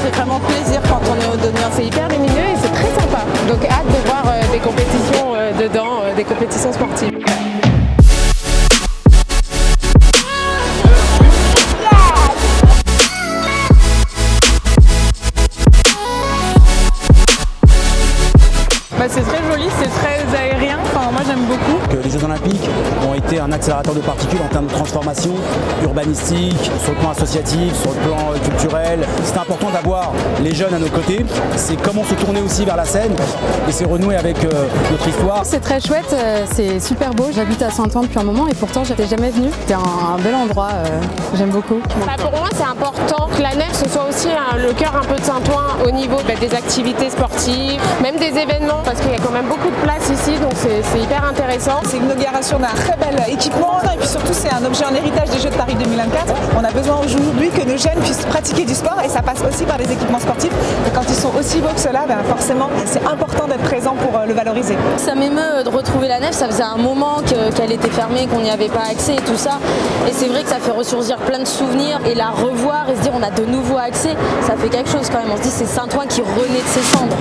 fait vraiment plaisir quand on est aux Donneurs. C'est hyper lumineux et c'est très sympa. Donc hâte de voir des compétitions dedans, des compétitions sportives. C'est très joli, c'est très aérien, enfin, moi j'aime beaucoup. Les Jeux Olympiques ont été un accélérateur de particules en termes de transformation urbanistique, sur le plan associatif, sur le plan culturel. C'est important d'avoir les jeunes à nos côtés. C'est comment se tourner aussi vers la scène et c'est renouer avec notre histoire. C'est très chouette, c'est super beau. J'habite à Saint-Ouen depuis un moment et pourtant j'étais jamais venue. C'était un bel endroit, j'aime beaucoup. Pour moi c'est important que la nef ce soit aussi le cœur un peu de Saint-Ouen au niveau des activités sportives, même des événements, parce qu'il y a quand même beaucoup de place ici, donc c'est hyper intéressant. C'est une inauguration d'un très bel équipement et puis surtout c'est un objet en héritage des Jeux de Paris 2024. On a besoin aujourd'hui que nos jeunes puissent pratiquer du sport et ça passe aussi par des équipements sportifs. Et quand ils sont aussi beaux que cela, forcément c'est important d'être présent pour le valoriser. Ça m'émeut de retrouver la nef, ça faisait un moment qu'elle était fermée, qu'on n'y avait pas accès et tout ça. Et c'est vrai que ça fait ressurgir plein de souvenirs et la revoir et se dire on a de nouveaux accès, ça fait quelque chose quand même. On se dit c'est Saint-Ouen qui renaît de ses cendres.